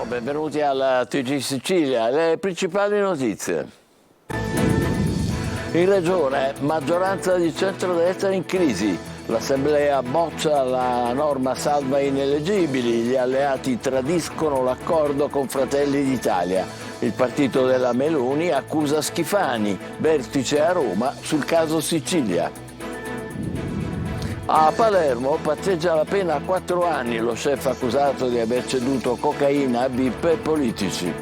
Buongiorno, benvenuti alla TG Sicilia. Le principali notizie. In Regione, maggioranza di centrodestra in crisi. L'Assemblea boccia la norma salva ineleggibili. Gli alleati tradiscono l'accordo con Fratelli d'Italia. Il partito della Meloni accusa Schifani, vertice a Roma sul caso Sicilia. A Palermo patteggia la pena a 4 anni lo chef accusato di aver ceduto cocaina a VIP e politici.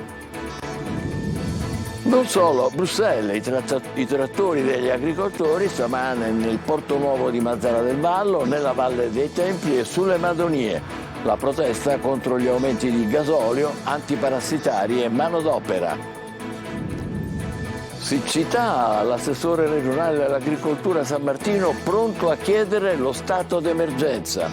Non solo, Bruxelles, i trattori degli agricoltori stamane nel Porto Nuovo di Mazara del Vallo, nella Valle dei Templi e sulle Madonie. La protesta contro gli aumenti di gasolio, antiparassitari e manodopera. Siccità, l'assessore regionale dell'agricoltura San Martino pronto a chiedere lo stato d'emergenza.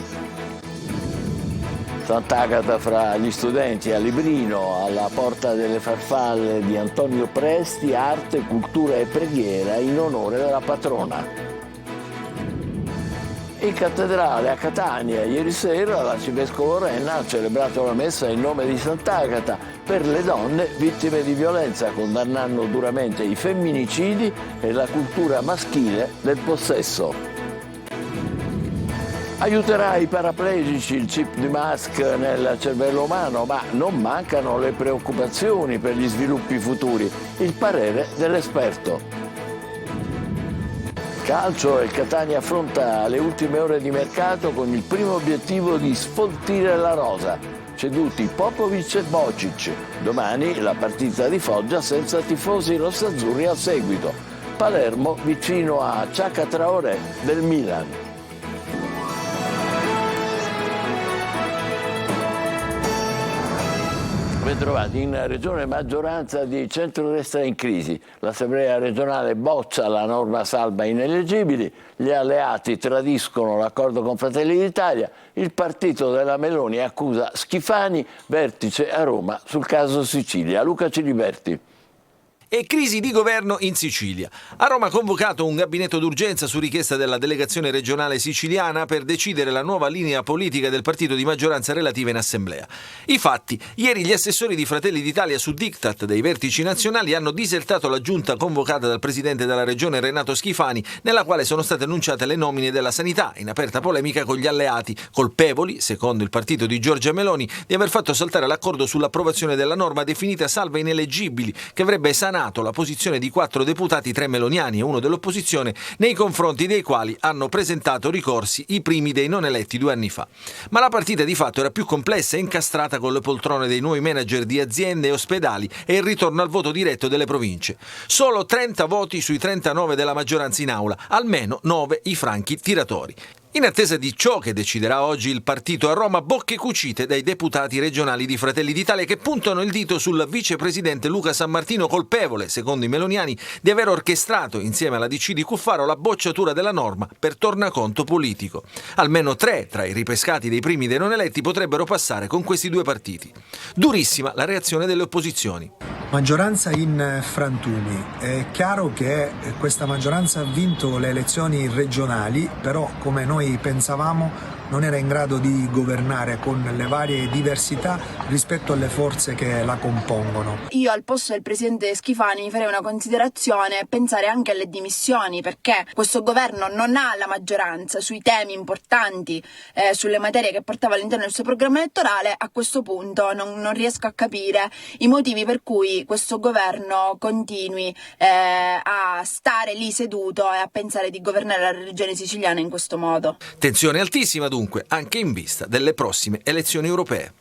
Sant'Agata fra gli studenti a Librino, alla Porta delle Farfalle di Antonio Presti, arte, cultura e preghiera in onore della patrona. In cattedrale a Catania, ieri sera, l'arcivescovo Renna ha celebrato la messa in nome di Sant'Agata per le donne vittime di violenza, condannando duramente i femminicidi e la cultura maschile del possesso. Aiuterà i paraplegici il chip di Musk nel cervello umano, ma non mancano le preoccupazioni per gli sviluppi futuri. Il parere dell'esperto. Calcio, il Catania affronta le ultime ore di mercato con il primo obiettivo di sfoltire la rosa. Ceduti Popovic e Bocic. Domani la partita di Foggia senza tifosi rossazzurri al seguito. Palermo vicino a Chaka Traoré del Milan. Bentrovati. In Regione maggioranza di centrodestra in crisi. L'Assemblea regionale boccia la norma salva ineleggibili, gli alleati tradiscono l'accordo con Fratelli d'Italia, il partito della Meloni accusa Schifani, vertice a Roma sul caso Sicilia. Luca Ciliberti. E crisi di governo in Sicilia. A Roma ha convocato un gabinetto d'urgenza su richiesta della delegazione regionale siciliana per decidere la nuova linea politica del partito di maggioranza relativa in assemblea. I fatti: ieri gli assessori di Fratelli d'Italia su diktat dei vertici nazionali hanno disertato la giunta convocata dal presidente della regione Renato Schifani, nella quale sono state annunciate le nomine della sanità, in aperta polemica con gli alleati, colpevoli, secondo il partito di Giorgia Meloni, di aver fatto saltare l'accordo sull'approvazione della norma definita salva ineleggibili, che avrebbe sanato la posizione di 4 deputati, 3 meloniani e 1 dell'opposizione, nei confronti dei quali hanno presentato ricorsi i primi dei non eletti 2 anni fa. Ma la partita di fatto era più complessa e incastrata con le poltrone dei nuovi manager di aziende e ospedali e il ritorno al voto diretto delle province. Solo 30 voti sui 39 della maggioranza in aula, almeno 9 i franchi tiratori. In attesa di ciò che deciderà oggi il partito a Roma, bocche cucite dai deputati regionali di Fratelli d'Italia che puntano il dito sul vicepresidente Luca San Martino, colpevole, secondo i meloniani, di aver orchestrato insieme alla DC di Cuffaro la bocciatura della norma per tornaconto politico. Almeno 3 tra i ripescati dei primi dei non eletti potrebbero passare con questi 2 partiti. Durissima la reazione delle opposizioni. Maggioranza in frantumi. È chiaro che questa maggioranza ha vinto le elezioni regionali, però come noi pensavamo non era in grado di governare con le varie diversità rispetto alle forze che la compongono. Io al posto del presidente Schifani mi farei una considerazione e pensare anche alle dimissioni, perché questo governo non ha la maggioranza sui temi importanti, sulle materie che portava all'interno del suo programma elettorale. A questo punto non riesco a capire i motivi per cui questo governo continui a stare lì seduto e a pensare di governare la regione siciliana in questo modo. Tensione altissima dunque, anche in vista delle prossime elezioni europee.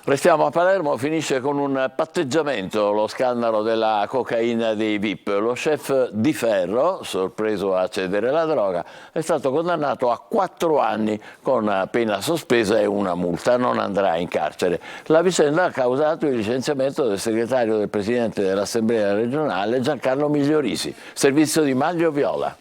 Restiamo a Palermo, finisce con un patteggiamento lo scandalo della cocaina dei VIP. Lo chef Di Ferro, sorpreso a cedere la droga, è stato condannato a 4 anni con pena sospesa e una multa. Non andrà in carcere. La vicenda ha causato il licenziamento del segretario del presidente dell'Assemblea regionale Giancarlo Migliorisi. Servizio di Maglio Viola.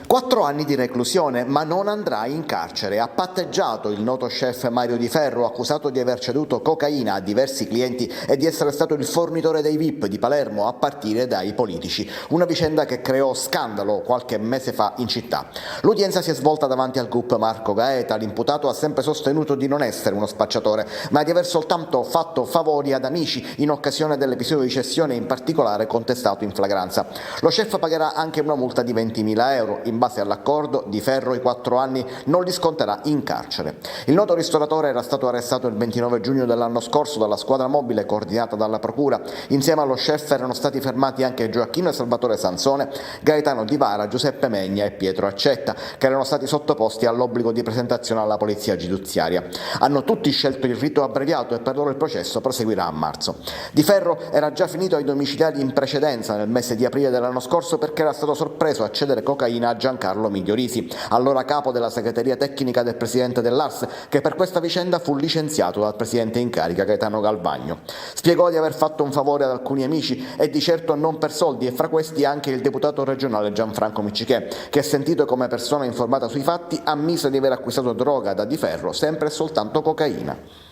4 anni di reclusione, ma non andrà in carcere. Ha patteggiato il noto chef Mario Di Ferro, accusato di aver ceduto cocaina a diversi clienti e di essere stato il fornitore dei VIP di Palermo a partire dai politici. Una vicenda che creò scandalo qualche mese fa in città. L'udienza si è svolta davanti al GUP Marco Gaeta. L'imputato ha sempre sostenuto di non essere uno spacciatore, ma di aver soltanto fatto favori ad amici in occasione dell'episodio di cessione, in particolare contestato in flagranza. Lo chef pagherà anche una multa di 20.000 euro. In base all'accordo, Di Ferro i 4 anni non li sconterà in carcere. Il noto ristoratore era stato arrestato il 29 giugno dell'anno scorso dalla squadra mobile coordinata dalla procura. Insieme allo chef erano stati fermati anche Gioacchino e Salvatore Sansone, Gaetano Di Vara, Giuseppe Megna e Pietro Accetta, che erano stati sottoposti all'obbligo di presentazione alla polizia giudiziaria. Hanno tutti scelto il rito abbreviato e per loro il processo proseguirà a marzo. Di Ferro era già finito ai domiciliari in precedenza nel mese di aprile dell'anno scorso perché era stato sorpreso a cedere cocaina a Giancarlo Migliorisi, allora capo della segreteria tecnica del presidente dell'ARS, che per questa vicenda fu licenziato dal presidente in carica Gaetano Galvagno. Spiegò di aver fatto un favore ad alcuni amici e di certo non per soldi, e fra questi anche il deputato regionale Gianfranco Miccichè, che, sentito come persona informata sui fatti, ammise di aver acquistato droga da Di Ferro, sempre e soltanto cocaina.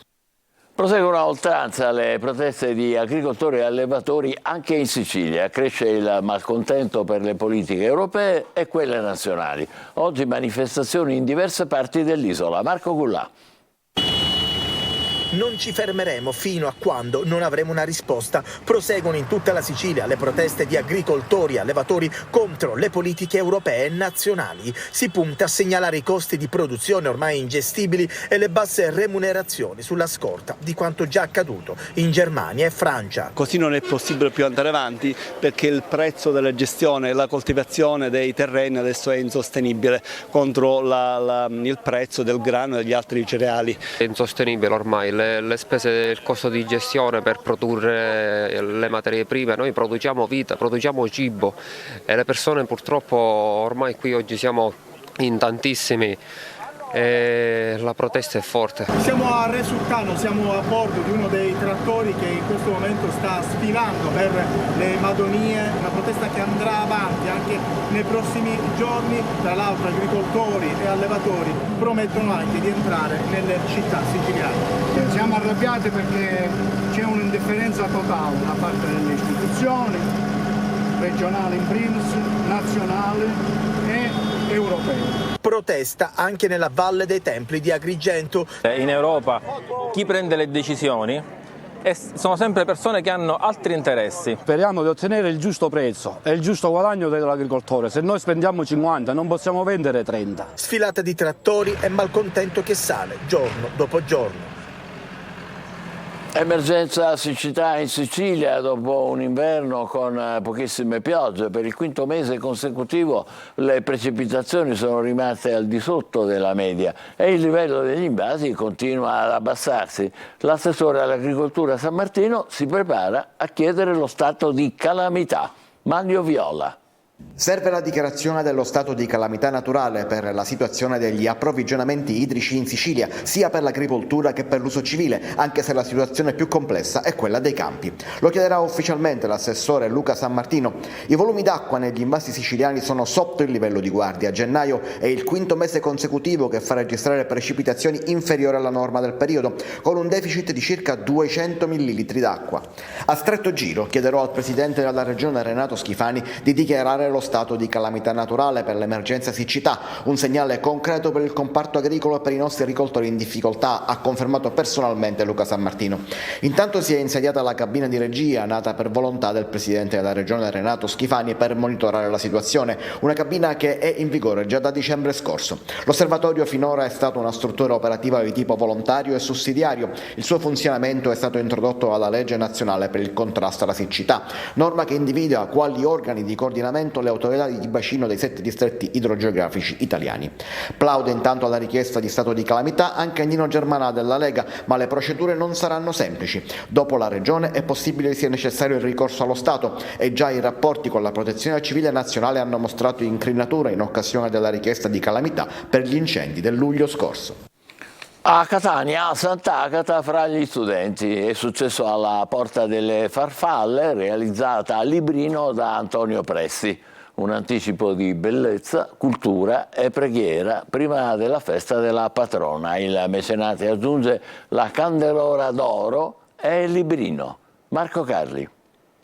Proseguono a oltranza le proteste di agricoltori e allevatori anche in Sicilia. Cresce il malcontento per le politiche europee e quelle nazionali. Oggi manifestazioni in diverse parti dell'isola. Marco Gullà. Non ci fermeremo fino a quando non avremo una risposta. Proseguono in tutta la Sicilia le proteste di agricoltori e allevatori contro le politiche europee e nazionali. Si punta a segnalare i costi di produzione ormai ingestibili e le basse remunerazioni sulla scorta di quanto già accaduto in Germania e Francia. Così non è possibile più andare avanti perché il prezzo della gestione e la coltivazione dei terreni adesso è insostenibile contro il prezzo del grano e degli altri cereali. È insostenibile ormai. Le spese, il costo di gestione per produrre le materie prime, noi produciamo vita, produciamo cibo e le persone purtroppo ormai qui oggi siamo in tantissimi e la protesta è forte. Siamo a Resulcano, siamo a bordo di uno dei trattori che in questo momento sta sfilando per le Madonie, una protesta che andrà avanti anche nei prossimi giorni. Tra l'altro agricoltori e allevatori promettono anche di entrare nelle città siciliane. Siamo arrabbiati perché c'è un'indifferenza totale da parte delle istituzioni, regionali in primis, nazionali e europee. Protesta anche nella Valle dei Templi di Agrigento. In Europa chi prende le decisioni sono sempre persone che hanno altri interessi. Speriamo di ottenere il giusto prezzo e il giusto guadagno dell'agricoltore. Se noi spendiamo 50 non possiamo vendere 30. Sfilata di trattori e malcontento che sale giorno dopo giorno. Emergenza siccità in Sicilia dopo un inverno con pochissime piogge. Per il quinto mese consecutivo le precipitazioni sono rimaste al di sotto della media e il livello degli invasi continua ad abbassarsi. L'assessore all'agricoltura San Martino si prepara a chiedere lo stato di calamità. Manlio Viola. Serve la dichiarazione dello stato di calamità naturale per la situazione degli approvvigionamenti idrici in Sicilia, sia per l'agricoltura che per l'uso civile, anche se la situazione più complessa è quella dei campi. Lo chiederà ufficialmente l'assessore Luca San Martino. I volumi d'acqua negli invasi siciliani sono sotto il livello di guardia. Gennaio è il quinto mese consecutivo che fa registrare precipitazioni inferiori alla norma del periodo, con un deficit di circa 200 millilitri d'acqua. A stretto giro chiederò al presidente della regione Renato Schifani di dichiarare lo stato di calamità naturale per l'emergenza siccità, un segnale concreto per il comparto agricolo e per i nostri agricoltori in difficoltà, ha confermato personalmente Luca San Martino. Intanto si è insediata la cabina di regia nata per volontà del presidente della regione Renato Schifani per monitorare la situazione, una cabina che è in vigore già da dicembre scorso. L'osservatorio finora è stato una struttura operativa di tipo volontario e sussidiario. Il suo funzionamento è stato introdotto alla legge nazionale per il contrasto alla siccità, norma che individua quali organi di coordinamento le autorità di bacino dei 7 distretti idrogeografici italiani. Plaude intanto alla richiesta di stato di calamità anche Nino Germanà della Lega, ma le procedure non saranno semplici. Dopo la Regione è possibile sia necessario il ricorso allo Stato e già i rapporti con la Protezione Civile Nazionale hanno mostrato incrinatura in occasione della richiesta di calamità per gli incendi del luglio scorso. A Catania, a Sant'Agata, fra gli studenti, è successo alla Porta delle Farfalle, realizzata a Librino da Antonio Presti. un anticipo di bellezza, cultura e preghiera prima della festa della patrona. Il mecenate aggiunge la candelora d'oro e il librino. Marco Carli.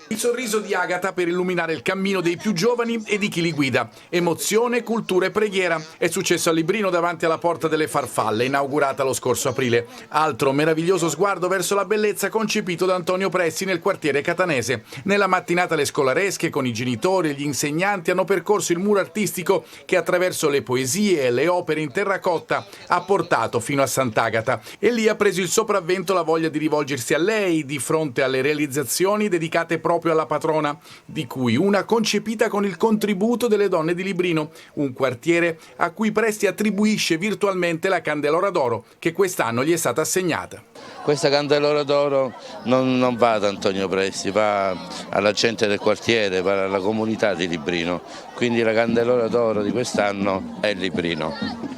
Il sorriso di Agata per illuminare il cammino dei più giovani e di chi li guida. Emozione, cultura e preghiera. È successo a Librino davanti alla Porta delle Farfalle, inaugurata lo scorso aprile. Altro meraviglioso sguardo verso la bellezza concepito da Antonio Pressi nel quartiere catanese. Nella mattinata le scolaresche con i genitori e gli insegnanti hanno percorso il muro artistico che attraverso le poesie e le opere in terracotta ha portato fino a Sant'Agata. E lì ha preso il sopravvento la voglia di rivolgersi a lei di fronte alle realizzazioni dedicate proprio alla patrona, di cui una concepita con il contributo delle donne di Librino, un quartiere a cui Presti attribuisce virtualmente la candelora d'oro che quest'anno gli è stata assegnata. Questa candelora d'oro non va ad Antonio Presti, va alla gente del quartiere, va alla comunità di Librino, quindi la candelora d'oro di quest'anno è Librino.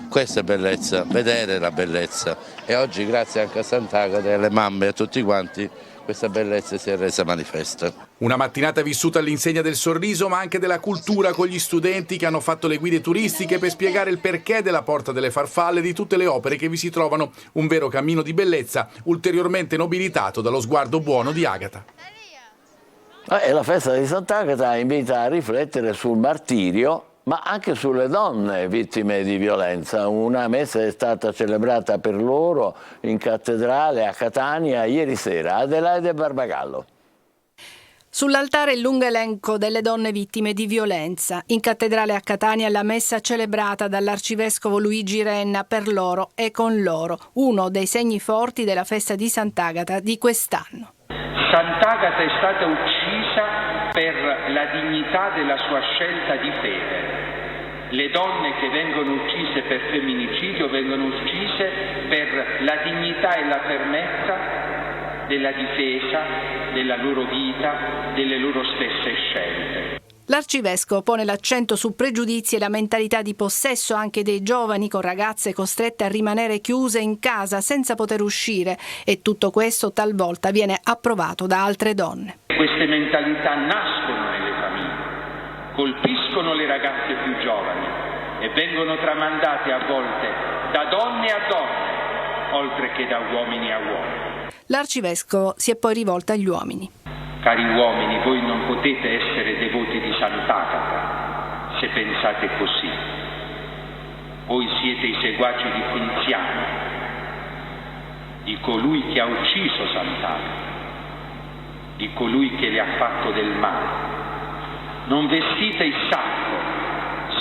Questa è bellezza, vedere la bellezza, e oggi grazie anche a Sant'Agata e alle mamme e a tutti quanti questa bellezza si è resa manifesta. Una mattinata vissuta all'insegna del sorriso ma anche della cultura, con gli studenti che hanno fatto le guide turistiche per spiegare il perché della Porta delle Farfalle e di tutte le opere che vi si trovano, un vero cammino di bellezza ulteriormente nobilitato dallo sguardo buono di Agata. E la festa di Sant'Agata invita a riflettere sul martirio, ma anche sulle donne vittime di violenza. Una messa è stata celebrata per loro in cattedrale a Catania ieri sera. Adelaide Barbagallo. Sull'altare il lungo elenco delle donne vittime di violenza. In cattedrale a Catania la messa celebrata dall'arcivescovo Luigi Renna per loro e con loro, uno dei segni forti della festa di Sant'Agata di quest'anno. Sant'Agata è stata uccisa per la dignità della sua scelta di fede. Le donne che vengono uccise per femminicidio vengono uccise per la dignità e la fermezza della difesa della loro vita, delle loro stesse scelte. L'arcivescovo pone l'accento su pregiudizi e la mentalità di possesso anche dei giovani, con ragazze costrette a rimanere chiuse in casa senza poter uscire, e tutto questo talvolta viene approvato da altre donne. Queste mentalità nascono nelle famiglie, colpiscono le ragazze più giovani e vengono tramandate a volte da donne a donne, oltre che da uomini a uomini. L'arcivescovo si è poi rivolto agli uomini. Cari uomini, voi non potete essere devoti di Sant'Agata se pensate così. Voi siete i seguaci di Tiziano, di colui che ha ucciso Sant'Agata, di colui che le ha fatto del male. Non vestite il sacco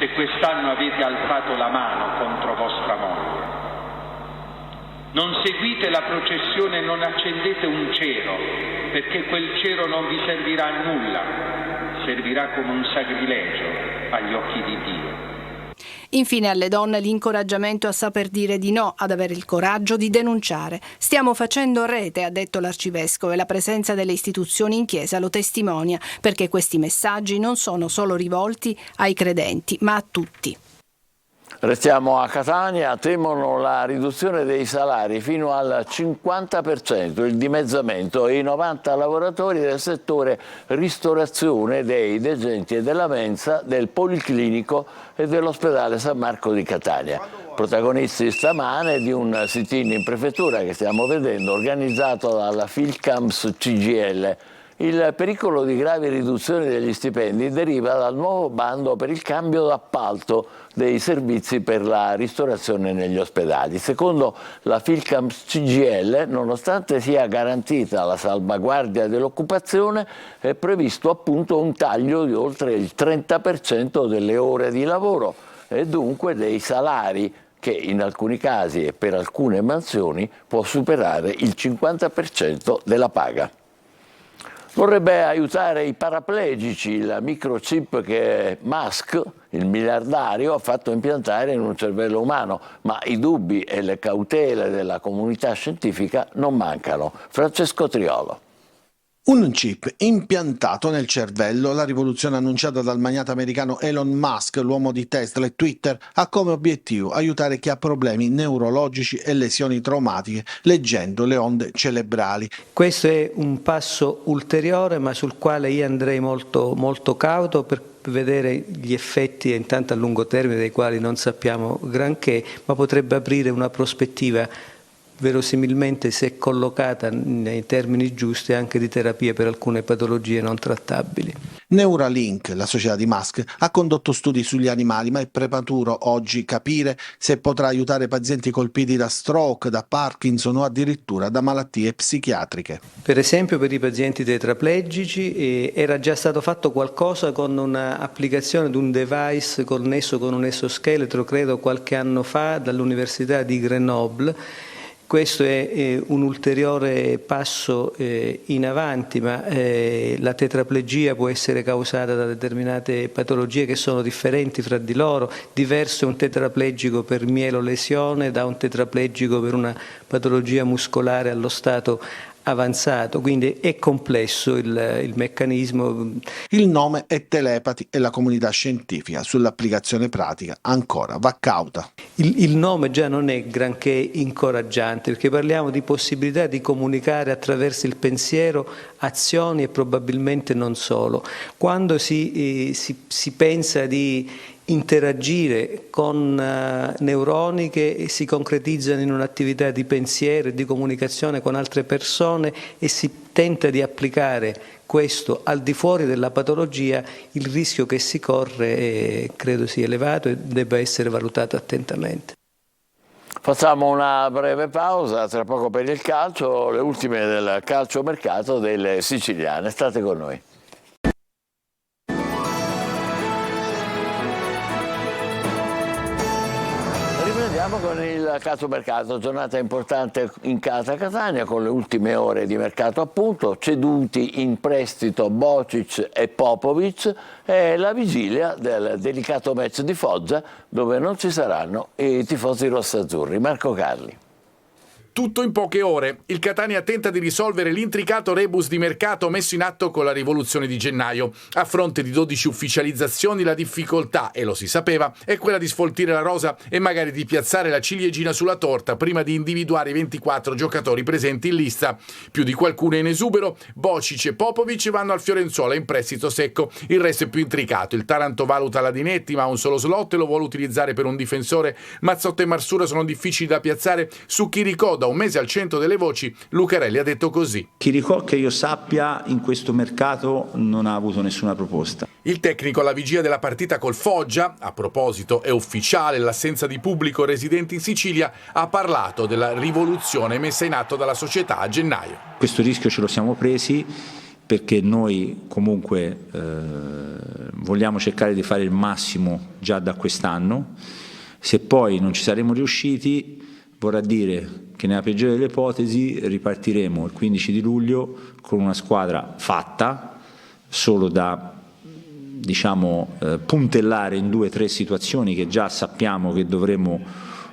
se quest'anno avete alzato la mano contro vostra moglie. Non seguite la processione e non accendete un cero, perché quel cero non vi servirà a nulla, servirà come un sacrilegio agli occhi di Dio. Infine alle donne l'incoraggiamento a saper dire di no, ad avere il coraggio di denunciare. Stiamo facendo rete, ha detto l'arcivescovo, e la presenza delle istituzioni in chiesa lo testimonia, perché questi messaggi non sono solo rivolti ai credenti, ma a tutti. Restiamo a Catania, temono la riduzione dei salari fino al 50%, il dimezzamento, e i 90 lavoratori del settore ristorazione, dei degenti e della mensa del Policlinico e dell'ospedale San Marco di Catania. Protagonisti stamane di un sit-in in prefettura che stiamo vedendo, organizzato dalla Filcams CGIL. Il pericolo di gravi riduzioni degli stipendi deriva dal nuovo bando per il cambio d'appalto dei servizi per la ristorazione negli ospedali. Secondo la Filcams CGIL, nonostante sia garantita la salvaguardia dell'occupazione, è previsto appunto un taglio di oltre il 30% delle ore di lavoro e dunque dei salari, che in alcuni casi e per alcune mansioni può superare il 50% della paga. Vorrebbe aiutare i paraplegici il microchip che Musk, il miliardario, ha fatto impiantare in un cervello umano, ma i dubbi e le cautele della comunità scientifica non mancano. Francesco Triolo. Un chip impiantato nel cervello, la rivoluzione annunciata dal magnate americano Elon Musk, l'uomo di Tesla e Twitter, ha come obiettivo aiutare chi ha problemi neurologici e lesioni traumatiche leggendo le onde cerebrali. Questo è un passo ulteriore, ma sul quale io andrei molto cauto, vedere gli effetti intanto a lungo termine dei quali non sappiamo granché, ma potrebbe aprire una prospettiva verosimilmente, se collocata nei termini giusti, anche di terapia per alcune patologie non trattabili. Neuralink, la società di Musk, ha condotto studi sugli animali, ma è prematuro oggi capire se potrà aiutare pazienti colpiti da stroke, da Parkinson o addirittura da malattie psichiatriche. Per esempio per i pazienti tetraplegici era già stato fatto qualcosa con un'applicazione di un device connesso con un esoscheletro, credo qualche anno fa, dall'Università di Grenoble. Questo è un ulteriore passo in avanti, ma la tetraplegia può essere causata da determinate patologie che sono differenti fra di loro. Diverso è un tetraplegico per mielolesione da un tetraplegico per una patologia muscolare allo stato avanzato, quindi è complesso il meccanismo. Il nome è Telepathy e la comunità scientifica sull'applicazione pratica ancora va cauta. Il nome già non è granché incoraggiante, perché parliamo di possibilità di comunicare attraverso il pensiero azioni e probabilmente non solo. Quando si pensa di interagire con neuroni che si concretizzano in un'attività di pensiero e di comunicazione con altre persone e si tenta di applicare questo al di fuori della patologia, il rischio che si corre credo sia elevato e debba essere valutato attentamente. Facciamo una breve pausa, tra poco per il calcio, le ultime del calciomercato delle siciliane. State con noi. Riprendiamo con il calciomercato, giornata importante in casa Catania con le ultime ore di mercato appunto, ceduti in prestito Bocic e Popovic e la vigilia del delicato match di Foggia dove non ci saranno i tifosi rossazzurri. Marco Carli. Tutto in poche ore. Il Catania tenta di risolvere l'intricato rebus di mercato messo in atto con la rivoluzione di gennaio. A fronte di 12 ufficializzazioni la difficoltà, e lo si sapeva, è quella di sfoltire la rosa e magari di piazzare la ciliegina sulla torta prima di individuare i 24 giocatori presenti in lista. Più di qualcuno è in esubero, Bocic e Popovic vanno al Fiorenzuola in prestito secco. Il resto è più intricato. Il Taranto valuta Ladinetti ma ha un solo slot e lo vuole utilizzare per un difensore. Mazzotta e Marsura sono difficili da piazzare. Su Chiricò da un mese al centro delle voci, Lucarelli ha detto così. Chiricò, che io sappia, in questo mercato non ha avuto nessuna proposta. Il tecnico alla vigilia della partita col Foggia, a proposito è ufficiale l'assenza di pubblico residente in Sicilia, ha parlato della rivoluzione messa in atto dalla società a gennaio. Questo rischio ce lo siamo presi perché noi comunque vogliamo cercare di fare il massimo già da quest'anno. Se poi non ci saremo riusciti, vorrà dire che nella peggiore delle ipotesi ripartiremo il 15 di luglio con una squadra fatta, solo da puntellare in 2 o 3 situazioni che già sappiamo che dovremo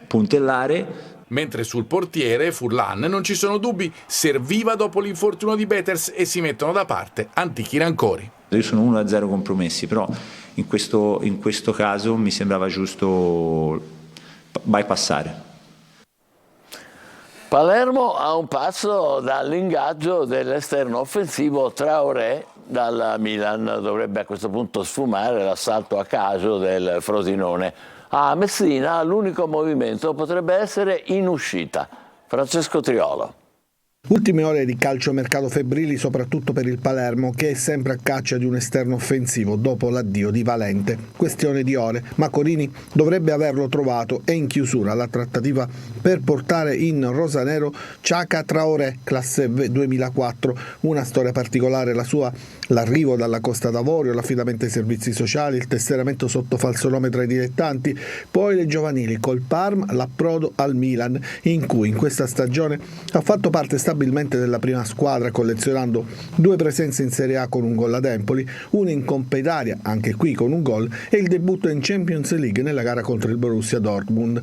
puntellare. Mentre sul portiere, Furlan, non ci sono dubbi, serviva dopo l'infortunio di Beters e si mettono da parte antichi rancori. Io sono 1-0 compromessi, però in questo caso mi sembrava giusto bypassare. Palermo a un passo dall'ingaggio dell'esterno offensivo Traoré dal Milan. Dovrebbe a questo punto sfumare l'assalto a caso del Frosinone. A Messina l'unico movimento potrebbe essere in uscita. Francesco Triolo. Ultime ore di calciomercato febbrili soprattutto per il Palermo, che è sempre a caccia di un esterno offensivo dopo l'addio di Valente. Questione di ore, ma Corini dovrebbe averlo trovato e in chiusura la trattativa per portare in rosanero Chaka Traoré, classe 2004. Una storia particolare la sua, l'arrivo dalla Costa d'Avorio, l'affidamento ai servizi sociali, il tesseramento sotto falso nome tra i dilettanti, poi le giovanili col Parma, l'approdo al Milan, in cui in questa stagione ha fatto parte stabilmente della prima squadra, collezionando 2 presenze in Serie A con un gol ad Empoli, una in Coppa Italia, anche qui con un gol, e il debutto in Champions League nella gara contro il Borussia Dortmund.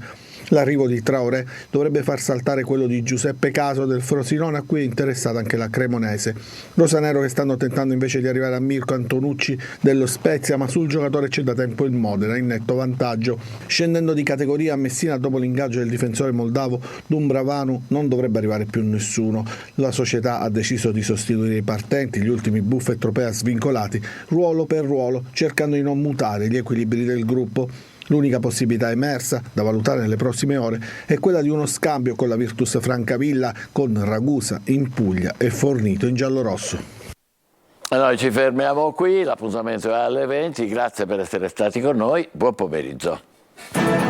L'arrivo di Traoré dovrebbe far saltare quello di Giuseppe Caso del Frosinone, a cui è interessata anche la Cremonese. Rosanero che stanno tentando invece di arrivare a Mirko Antonucci dello Spezia, ma sul giocatore c'è da tempo il Modena in netto vantaggio. Scendendo di categoria a Messina dopo l'ingaggio del difensore moldavo Dumbravanu non dovrebbe arrivare più nessuno. La società ha deciso di sostituire i partenti, gli ultimi Buffett Tropea svincolati, ruolo per ruolo, cercando di non mutare gli equilibri del gruppo. L'unica possibilità emersa, da valutare nelle prossime ore, è quella di uno scambio con la Virtus Francavilla, con Ragusa in Puglia e Fornito in giallorosso. Noi ci fermiamo qui, l'appuntamento è alle 20, grazie per essere stati con noi, buon pomeriggio.